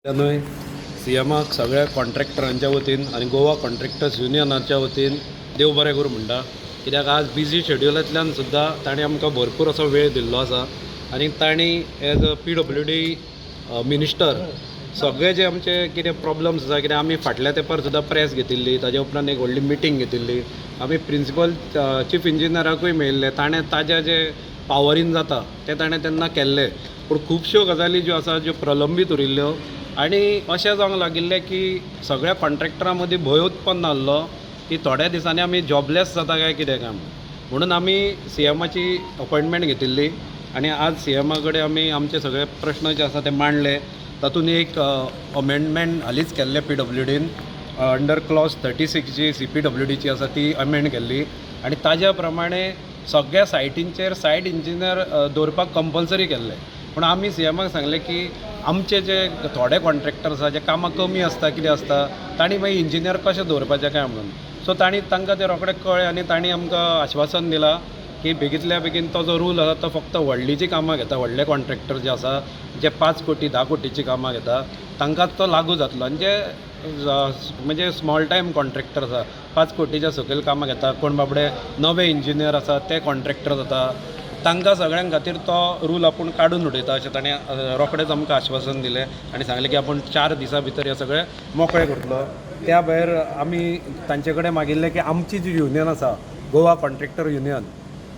न्हय सीएमाक सगळ्या कॉन्ट्रॅक्टरांच्या वतीन आनी गोवा कॉन्ट्रॅक्टर्स युनियनाच्या वतीन देव बरें करूं म्हणटा. कित्याक आज बिजी शेड्युलांतल्यान सुद्दां ताणें आमकां भरपूर असो वेळ दिल्लो आसा आनी तांणी एज अ PWD मिनिस्टर सगळे जे आमचे कितें प्रॉब्लम्स आसा, कित्याक आमी फाटल्या तेंपार सुद्दां प्रेस घेतिल्ली, ताजे उपरांत एक व्हडली मिटींग घेतिल्ली, आमी प्रिंसिपल चीफ इंजिनियराकूय मेळिल्ले, ताणें ताज्या जे पावरीन जाता ते ताणें तेन्ना केल्ले. पूण खुबश्यो गजाली ज्यो आसा ज्यो प्रलंबीत उरिल्ल्यो आनी अशें जावंक लागिल्लें की सगळ्या कॉन्ट्रॅक्टरां मदीं भंय उत्पन्न जाल्लो की थोड्या दिसांनी आमी जॉबलेस जाता काय कितें काय म्हणून आमी सीएमाची अपॉयंटमेंट घेतिल्ली आनी आज सीएमा कडेन आमी आमचे सगळे प्रश्न जे आसा ते मांडले. तातूंत एक अमेंडमेंट हालींच केल्ले PWDन अंडर क्लॉज 36 जी CPWDची आसा ती अमेंड केल्ली आनी ताज्या प्रमाणे सगळ्या सायटींचेर सायट इंजिनियर दवरपाक कंपल्सरी केल्ले. पूण आमी सीएमाक सांगलें की आमचे जे थोडे कॉन्ट्रॅक्टर आसा जे कामां कमी आसता कितें आसता तांणी मागीर इंजिनियर कशें दवरपाचें काय म्हणून. सो तांकां ते रोखडें कळ्ळें आनी तांणी आमकां आश्वासन दिलां की बेगींतल्या बेगीन तो जो रूल आसा तो फक्त व्हडलींची कामां घेता, व्हडले कॉन्ट्रॅक्टर जे आसा जे 5 कोटी 10 कोटीची कामां घेता तांकांच तो लागू जातलो आनी जे म्हणजे स्मॉल टायम कॉन्ट्रॅक्टर आसा 5 कोटीच्या सकयल कामां घेता, कोण बाबडे नवे इंजिनियर आसा ते कॉन्ट्रॅक्टर जाता, तांकां सगळ्यां खातीर तो रूल आपूण काडून उडयता अशें ताणें रोखडेंच आमकां आश्वासन दिलें आनी सांगलें की आपूण 4 दिसां भितर हे सगळें मोकळें करतलो. त्या भायर आमी तांचे कडेन मागिल्लें की आमची जी युनियन आसा गोवा कॉन्ट्रॅक्टर युनियन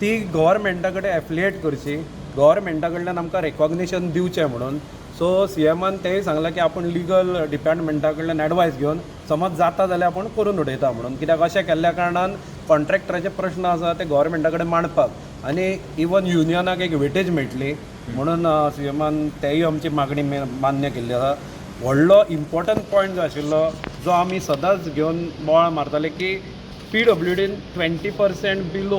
ती गव्हर्मेंटा कडेन एफिलिएट करची, गव्हर्मेंटा कडल्यान आमकां रेकॉग्निशन दिवचें म्हणून. सो सीएमान तेंय सांगलां की आपूण लिगल डिपार्टमेंटा कडल्यान एडवायस घेवन समज जाता जाल्यार आपूण करून उडयता म्हणून. कित्याक अशें केल्ल्या कारणान कॉन्ट्रॅक्टराचे प्रश्न आसा ते गव्हर्मेंटा कडेन मांडपाक आनी इवन युनियनाक एक वेटेज मेळटली म्हणून सीएमान तेय आमची मागणी मान्य केल्ली आसा. व्हडलो इम्पॉर्टंट पॉयंट जो आशिल्लो जो आमी सदांच घेवन बोवाळ मारताले की PWDन 20% बिलो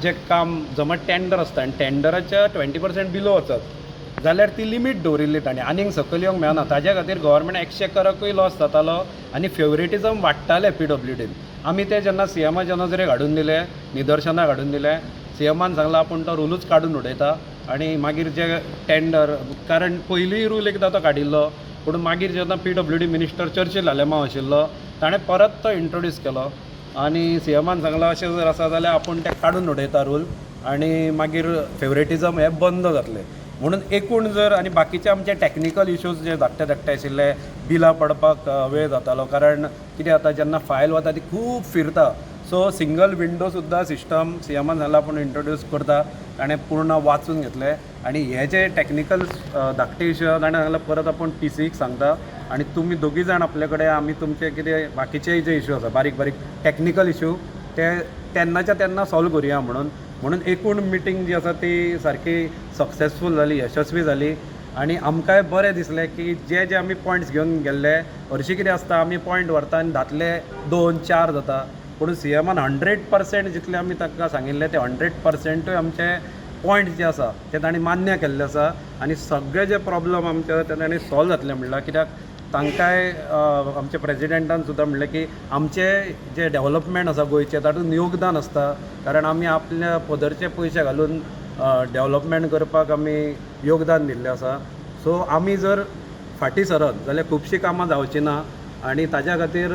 जे काम समज टेंडर आसता आनी टेंडराच्या 20% बिलो वचत जाल्यार ती लिमीट दवरिल्ली ताणें आनीक सकयल येवंक मेळना. ताज्या खातीर गव्हर्मेंट एक्सचेकराकूय लॉस जातालो आनी फेवरेटिजम वाडटालें PWDन. आमी ते जेन्ना सीएमाच्या नजरेक हाडून दिले, निदर्शनाक हाडून दिले, सीएमान सांगलां आपूण तो रूलूच काडून उडयता आनी मागीर जे टेंडर, कारण पयलींय रूल एकदां तो काडिल्लो पूण मागीर जेन्ना PWD मिनिस्टर चर्चिल आलेमांव आशिल्लो ताणें परत तो इंट्रोड्यूस केलो आनी सीएमान सांगलां अशें जर आसा जाल्यार आपूण ते काडून उडयता रूल आनी मागीर फेवरेटिजम हे बंद जातले म्हणून. एकूण जर आनी बाकीचे आमचे टॅक्निकल इश्यूज जे धाकटे आशिल्ले, बिलां पडपाक वेळ जातालो कारण कितें जाता जेन्ना फायल वता ती खूब फिरता. सो सिंगल विंडो सुद्दां सिस्टम सीएमान सांगलां आपूण इंट्रोड्यूस करता. ताणें पूर्ण वाचून घेतले आनी हे जे टॅक्निकल धाकटे इश्यू आसा ताणें सांगलां परत आपूण PCक सांगता आनी तुमी दोगी जाण आपले कडेन आमी तुमचे कितें बाकीचेय जे इश्यू आसा बारीक बारीक टॅक्निकल इश्यू ते तेन्नाच्या तेन्ना सॉल्व करुया म्हणून एकूण मिटींग जी आसा ती सारकी सक्सेसफूल जाली, यशस्वी जाली आनी आमकांय बरें दिसलें की जे आमी पॉयंट्स घेवन गेल्ले. हरशीं कितें आसता आमी पॉयंट व्हरता आनी दातले 2-4 जाता पूण सीएमान 100% जितले आमी ताका सांगिल्ले ते 100%य आमचे पॉयंट जे आसा ते तांणी मान्य केल्ले आसा आनी सगळे जे प्रॉब्लम आमचे ते तांणी सॉल्व जातले म्हणलां. कित्याक तांकांय आमच्या प्रेजिडेंटान सुद्दां म्हणलें की आमचे जे डेव्हलपमेंट आसा गोंयचे तातूंत योगदान आसता कारण आमी आपल्या पदरचे पयशे घालून डेव्हलपमेंट करपाक आमी योगदान दिल्लें आसा. सो आमी जर फाटीं सरत जाल्यार खुबशीं कामां जावचीं ना आनी ताज्या खातीर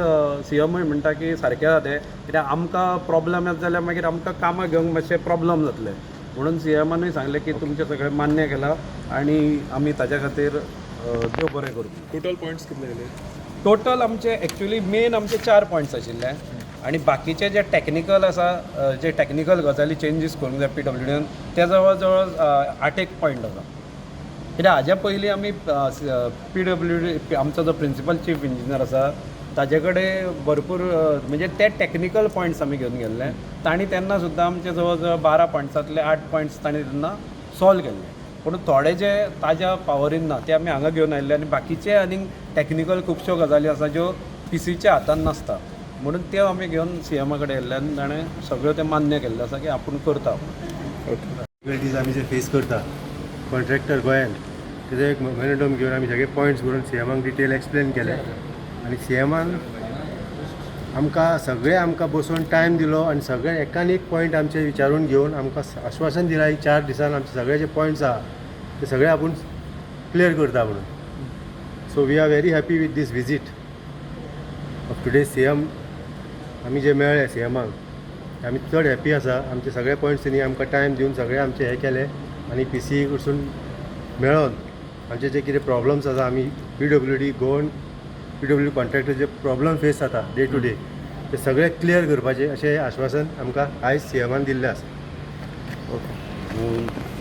सीएमूय म्हणटा की सारकें जाता कित्याक आमकां प्रॉब्लम येता जाल्यार मागीर आमकां कामां घेवंक मातशे प्रॉब्लम जातले म्हणून सीएमानूय सांगलें की तुमचें सगळें मान्य केलां आनी आमी ताज्या खातीर देव बरें करूं. टोटल पॉयंट्स कितले येयले? टोटल आमचे एक्चुली मेन आमचे 4 पॉयंट्स आशिल्ले आनी बाकीचे जे टॅक्निकल आसा जे टॅक्निकल गजाली चेंजीस करूंक जाय PWDन ते जवळ जवळ 8 पॉयंट आसा. कित्याक हाज्या पयलीं आमी PWD आमचो जो प्रिंसिपल चीफ इंजिनियर आसा ताजे कडेन भरपूर म्हणजे ते टॅक्निकल पॉयंट्स आमी घेवन गेल्ले. तांणी तेन्ना सुद्दां आमचे जवळ जवळ 12 पॉयंट्सांतले 8 पॉयंट्स तांणी तेन्ना सॉल्व केल्ले पूण थोडे जे ताज्या पावरीन ना ते आमी हांगा घेवन आयिल्ले आनी बाकीचे आनीक टॅक्निकल खुबश्यो गजाली आसा ज्यो PCच्या हातान नासता म्हणून त्यो आमी घेवन सीएमा कडेन येयल्ले आनी ताणें सगळ्यो ते मान्य केल्ले आसा की आपूण करता. डिफिकल्टीज आमी जे फेस करता कॉन्ट्रॅक्टर गोंयान तेजो एक मेमोरेंडम घेवन आमी सगळे पॉयंट्स करून सीएमाक डिटेल एक्सप्लेन केले आनी सीएमान आमकां बसून टायम दिलो आनी सगळे एकान एक पॉयंट आमचे विचारून घेवन आमकां आश्वासन दिलां की 4 दिसान आमचे सगळे जे पॉयंट्स आहा ते सगळे आपूण क्लियर करता म्हणून. So we are very happy with this visit of today C M. आमी जे मेळ्ळे सी एमाक आमी चड हॅप्पी आसा. आमचे सगळे पॉयंट्स तेणी आमकां टायम दिवन सगळे आमचे हे केले आनी पी सी कडसून मेळोन आमचे जे कितें प्रॉब्लम्स आसा आमी PWD गोवन PWD कॉन्ट्रॅक्टर जे प्रॉब्लम फेस जाता डे टू डे ते सगळे क्लियर करपाचे अशें आश्वासन आमकां आयज सी एमान दिल्लें आसा. ओके.